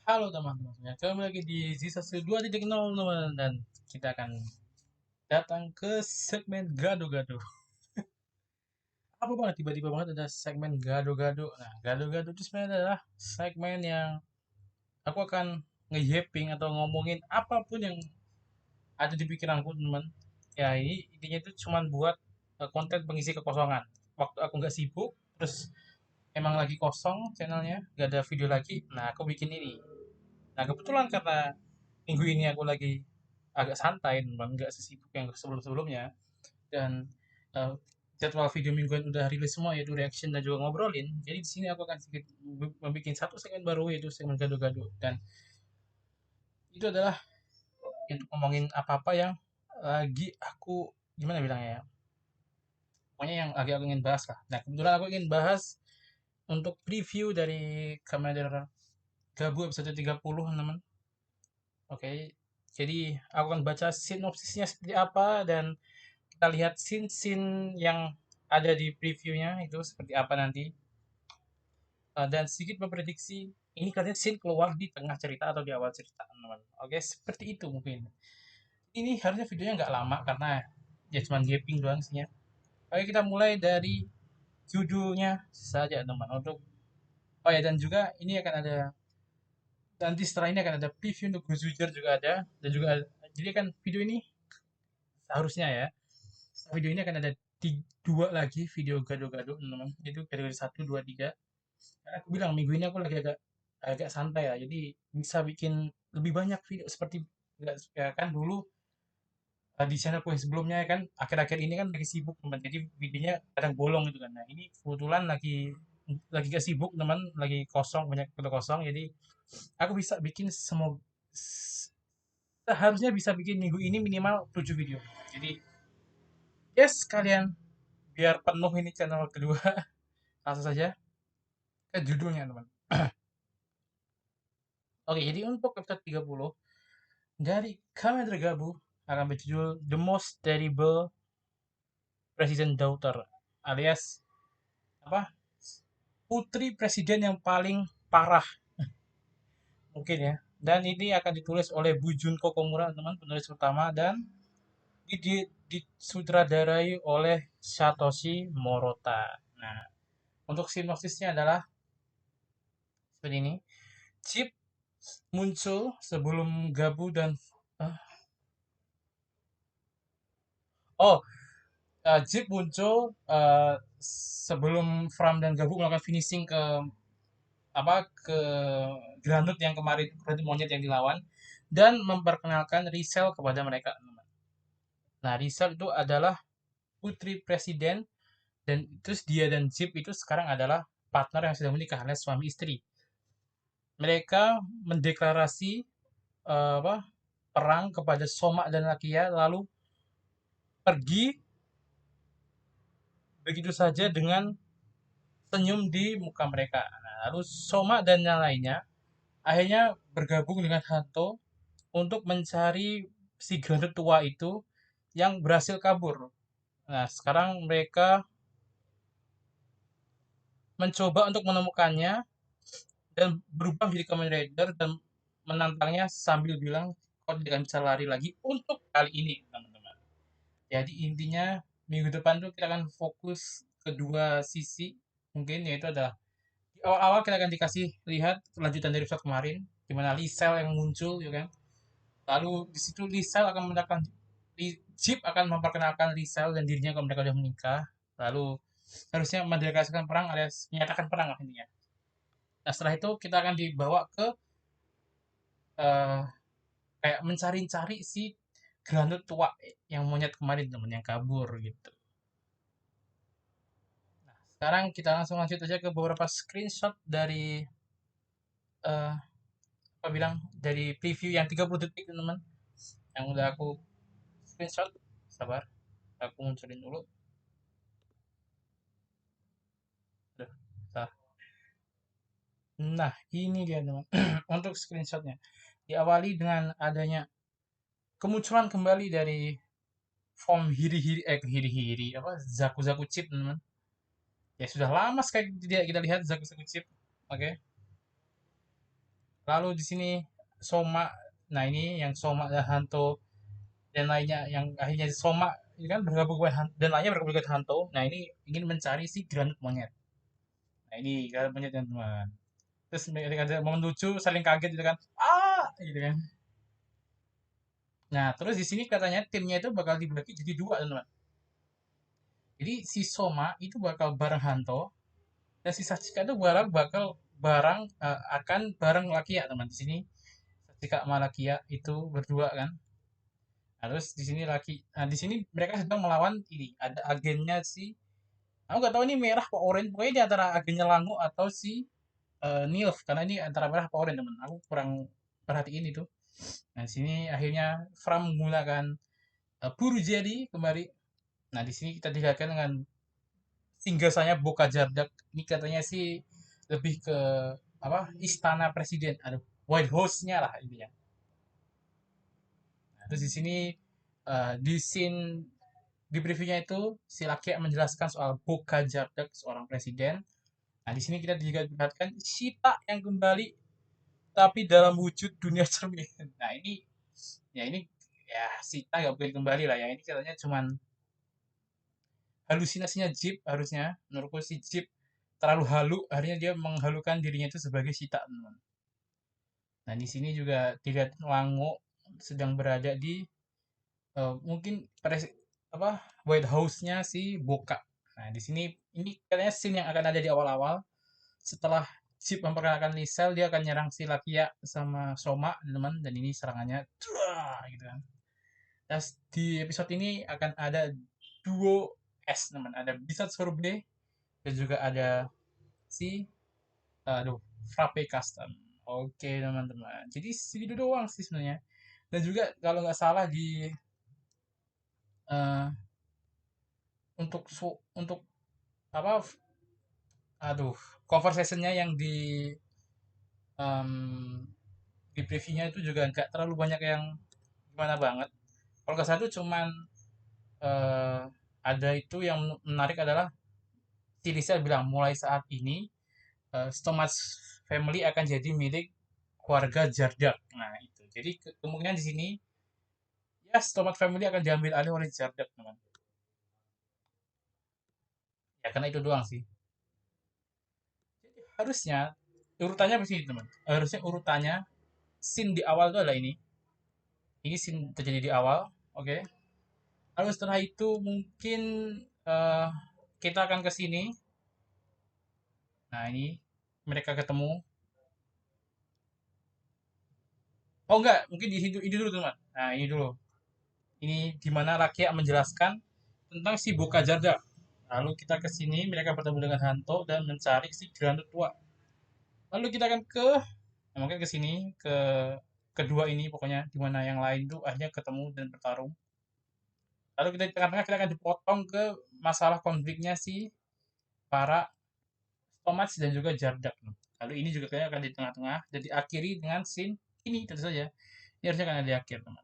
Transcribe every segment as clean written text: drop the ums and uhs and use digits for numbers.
Halo teman-teman, kembali lagi di Sisa 2.0 teman, dan kita akan datang ke segmen gado-gado. Apa banget tiba-tiba banget ada segmen gado-gado. Nah, gado-gado itu sebenarnya adalah segmen yang aku akan nge-yapping atau ngomongin apapun yang ada di pikiranku teman. Ya ini intinya itu cuman buat konten pengisi kekosongan. Waktu aku nggak sibuk, terus emang lagi kosong channelnya, nggak ada video lagi. Nah, aku bikin ini. Nah, kebetulan karena minggu ini aku lagi agak santai, teman, nggak sesibuk yang sebelum-sebelumnya, dan eh, jadwal video mingguan udah rilis semua, yaitu reaction dan juga ngobrolin. Jadi di sini aku akan sedikit membuat satu segmen baru, yaitu segmen gado-gado, dan itu adalah untuk ngomongin apa-apa yang lagi aku gimana bilangnya ya, pokoknya yang lagi aku ingin bahas lah. Nah, kebetulan aku ingin bahas untuk preview dari Kamen Rider Gabu episode 30, teman. Oke, jadi aku akan baca sinopsisnya seperti apa, dan kita lihat scene-scene yang ada di previewnya itu seperti apa nanti. Dan sedikit memprediksi ini katanya scene keluar di tengah cerita atau di awal cerita, teman-teman. Oke, seperti itu mungkin. Ini harusnya videonya nggak lama karena ya cuma gapping doang sih ya. Oke, kita mulai dari judulnya saja, teman. Untuk oh ya, dan juga ini akan ada, nanti setelah ini akan ada preview untuk Gozuger juga ada, dan juga jadi kan video ini seharusnya ya, video ini akan ada dua lagi video gado-gado, teman-teman. Itu kategori satu, dua, tiga. Karena aku bilang minggu ini aku lagi agak agak santai ya, jadi bisa bikin lebih banyak video seperti nggak ya kan dulu, di channelku yang sebelumnya ya kan akhir-akhir ini kan lagi sibuk teman, jadi videonya kadang bolong gitu kan. Nah ini kebetulan lagi gak sibuk teman, lagi kosong, banyak waktu kosong, jadi aku bisa bikin semua, seharusnya bisa bikin minggu ini minimal 7 video. Jadi yes, kalian biar penuh ini channel kedua, langsung saja ke judulnya teman. Oke, jadi untuk episode 30 dari Kamen Rider Gabu akan berjudul The Most Terrible President Daughter, alias apa, putri presiden yang paling parah mungkin ya. Dan ini akan ditulis oleh Bu Junko Komura, teman, penulis utama, dan disutradarai oleh Satoshi Morota. Nah, untuk sinopsisnya adalah seperti ini. Chip muncul sebelum Gabu dan ah, oh, Jeep muncul sebelum Fram dan Gabu melakukan finishing ke ke Granut yang kemarin, Granut monyet yang dilawan, dan memperkenalkan Rizal kepada mereka. Nah, Rizal itu adalah putri presiden, dan terus dia dan Jeep itu sekarang adalah partner yang sudah menikah alias suami istri. Mereka mendeklarasi apa, perang kepada Soma dan Lakia, lalu pergi begitu saja dengan senyum di muka mereka. Nah, lalu Soma dan yang lainnya akhirnya bergabung dengan Hanto untuk mencari si Grandet tua itu yang berhasil kabur. Nah, sekarang mereka mencoba untuk menemukannya dan berubah menjadi Kamen Rider dan menantangnya sambil bilang kau tidak akan bisa lari lagi untuk kali ini, teman-teman. Jadi intinya minggu depan tuh kita akan fokus kedua sisi, mungkin yaitu adalah di awal-awal kita akan dikasih lihat kelanjutan dari episode kemarin, di mana Lisel yang muncul, ya kan. Lalu di situ Lisel akan mendapatkan, Jeep akan memperkenalkan Lisel dan dirinya kalau mereka sudah menikah. Lalu harusnya mendeklarasikan perang alias menyatakan perang lah intinya. Nah setelah itu kita akan dibawa ke eh, kayak mencari-cari si Granut tua yang monyet kemarin, temen yang kabur gitu. Sekarang kita langsung lanjut aja ke beberapa screenshot dari eh apa bilang, dari preview yang 30 detik teman-teman, yang udah aku screenshot. Sabar, aku munculin dulu. Udah, bentar. Nah, ini dia teman. Untuk screenshotnya. Diawali dengan adanya kemunculan kembali dari form hiri-hiri apa, Zaku-Zaku Chip teman. Ya sudah lama sekali tidak kita lihat Zaku-Zaku Chip. Oke. Lalu di sini Soma, nah ini yang Soma dan Hanto dan lainnya yang akhirnya Soma ini kan bergabung dengan dan lainnya bergabung dengan Hanto. Nah ini ingin mencari si granat monyet. Nah ini granat monyet teman-teman. Terus mereka ada momen lucu saling kaget gitu kan, gitu kan. Nah terus di sini katanya timnya itu bakal dibagi jadi dua teman-teman. Jadi si Soma itu bakal bareng Hanto dan si Sachika itu akan bareng Lakia teman. Di sini Sachika sama Lakia itu berdua kan. Nah, terus di sini di sini mereka sedang melawan ini ada agennya si aku nggak tahu ini merah apa orange pokoknya di antara agennya Lango atau si Nilf karena ini antara merah apa orange teman aku kurang perhatiin itu. Nah di sini akhirnya Fram menggunakan Buru Jedi kembali. Nah di sini kita dilihatkan dengan singgasanya Boka Jardak ini katanya sih lebih ke apa istana presiden aduh White House-nya lah intinya. Nah, terus di sini di scene di previewnya itu si Laki menjelaskan soal Boka Jardak seorang presiden. Nah di sini kita juga perhatikan Sita yang kembali tapi dalam wujud dunia cermin. Nah ini ya Sita nggak mungkin kembali lah ya ini katanya cuman halusinasinya Jeep harusnya menurutku si Jeep terlalu halu akhirnya dia menghalukan dirinya itu sebagai Sita teman. Nah di sini juga dilihat Lango sedang berada di mungkin apa White House-nya si Boka. Nah di sini ini katanya scene yang akan ada di awal-awal setelah Jeep memperkenalkan Lisel dia akan nyerang si Lakia sama Soma teman dan ini serangannya gitu kan. Terus di episode ini akan ada duo S teman ada Bisat Sorbet dan juga ada si aduh Frappe Custom. Oke teman-teman. Jadi segitu doang sih sebenarnya. Dan juga kalau nggak salah di eh, untuk apa aduh cover sessionnya yang em, di previewnya itu juga nggak terlalu banyak yang gimana banget. Kalau nggak salah itu cuman eh, ada itu yang menarik adalah si Lisa bilang mulai saat ini Stomach Family akan jadi milik keluarga Jardak. Nah itu. Jadi kemungkinan di sini ya Stomach Family akan diambil alih oleh Jardak teman. Ya karena itu doang sih. Jadi harusnya urutannya begini teman. Harusnya urutannya scene di awal itu adalah ini. Ini scene terjadi di awal, oke. Okay? Lalu setelah itu mungkin eh, kita akan ke sini. Nah ini mereka ketemu. Oh enggak, mungkin di situ ini dulu teman. Nah ini dulu. Ini di mana Rakia menjelaskan tentang si Boka Jarda. Lalu kita ke sini, mereka bertemu dengan Hanto dan mencari si Granut tua. Lalu kita akan mungkin ke sini, ke kedua ini pokoknya, di mana yang lain tuh akhirnya ketemu dan bertarung. Lalu kita di tengah-tengah kita akan dipotong ke masalah konfliknya si para Stomach dan juga Jardak. Lalu ini juga kayaknya akan di tengah-tengah dan diakhiri dengan scene ini tentu saja. Ini harusnya akan ada di akhir teman.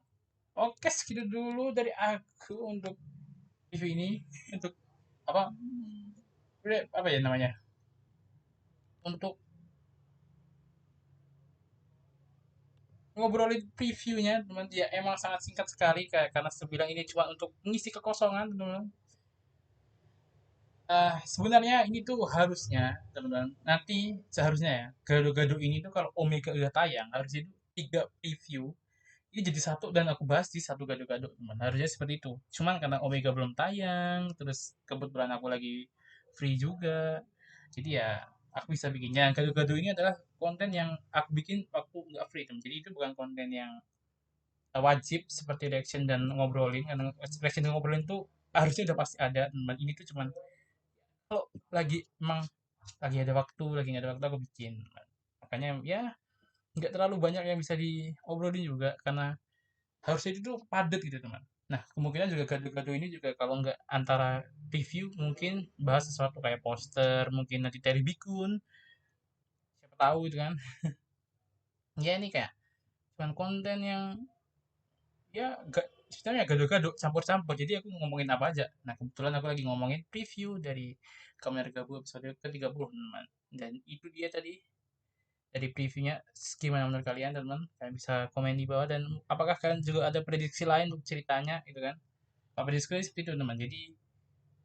Oke segitu dulu dari aku untuk review ini untuk apa apa ya namanya untuk ngobrolin previewnya teman ya emang sangat singkat sekali kayak karena sebilang ini cuma untuk mengisi kekosongan teman. Sebenarnya ini tuh harusnya teman-teman nanti seharusnya ya gado-gado ini tuh kalau Omega udah tayang harusnya itu tiga preview ini jadi satu dan aku bahas di satu gado-gado teman harusnya seperti itu cuman karena Omega belum tayang terus kebetulan aku lagi free juga jadi ya aku bisa bikinnya gado-gado ini adalah konten yang aku bikin waktu nggak free teman jadi itu bukan konten yang wajib seperti reaction dan ngobrolin karena reaction dan ngobrolin tuh harusnya udah pasti ada teman ini tuh cuman kalau lagi emang lagi ada waktu lagi nggak ada waktu aku bikin makanya ya nggak terlalu banyak yang bisa diobrolin juga karena harusnya itu tuh padat gitu teman. Nah kemungkinan juga gado-gado ini juga kalau nggak antara review mungkin bahas sesuatu kayak poster mungkin nanti Terry Bikun siapa tahu gitu kan ya ini kayak cuman konten yang ya gak sebenarnya gado-gado campur-campur jadi aku ngomongin apa aja nah kebetulan aku lagi ngomongin preview dari Kamen Rider Gabu episode ke-30 teman dan itu dia tadi dari previewnya gimana menurut kalian teman-teman? Kalian bisa komen di bawah, dan apakah kalian juga ada prediksi lain untuk ceritanya gitu kan? Kalau prediksi seperti itu teman. Jadi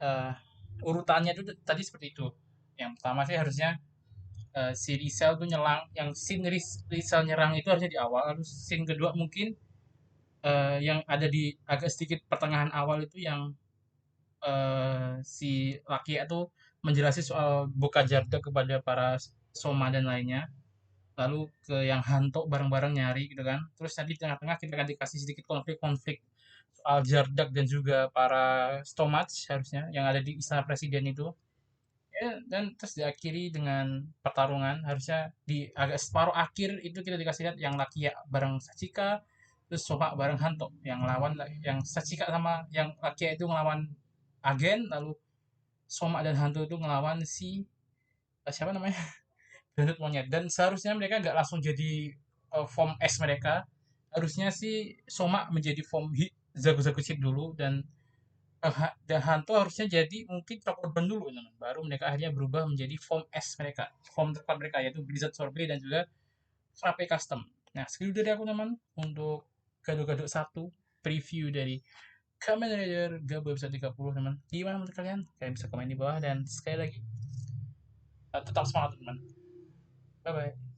eh, urutannya itu tadi seperti itu. Yang pertama sih harusnya si Rizal tuh nyelang, yang scene Rizal nyerang itu harusnya di awal. Lalu scene kedua mungkin yang ada di agak sedikit pertengahan awal itu yang si laki itu menjelaskan soal buka Jarda kepada para Soma dan lainnya, lalu ke yang Hanto bareng-bareng nyari gitu kan, terus nanti di tengah-tengah kita akan dikasih sedikit konflik-konflik soal Jardak dan juga para Stomach harusnya yang ada di istana presiden itu ya, dan terus diakhiri dengan pertarungan harusnya di agak separuh akhir itu kita dikasih lihat yang laki ya bareng Sachika, terus Soma bareng Hanto yang lawan, yang Sachika sama yang laki itu ngelawan agen, lalu Soma dan Hantu itu ngelawan si siapa namanya, Bandut Monyet, dan seharusnya mereka nggak langsung jadi form S mereka, harusnya si Soma menjadi form Zaku Chip dulu, dan Hantu harusnya jadi mungkin korban dulu teman, baru mereka akhirnya berubah menjadi form S mereka, form terkuat mereka yaitu Blizzard Sorbet dan juga Frappe Custom. Nah segitu dari aku teman untuk gado-gado satu preview dari Kamen Rider Gabo episode 30 teman. Gimana menurut kalian? Kalian bisa komen di bawah, dan sekali lagi tetap semangat teman. Bye bye.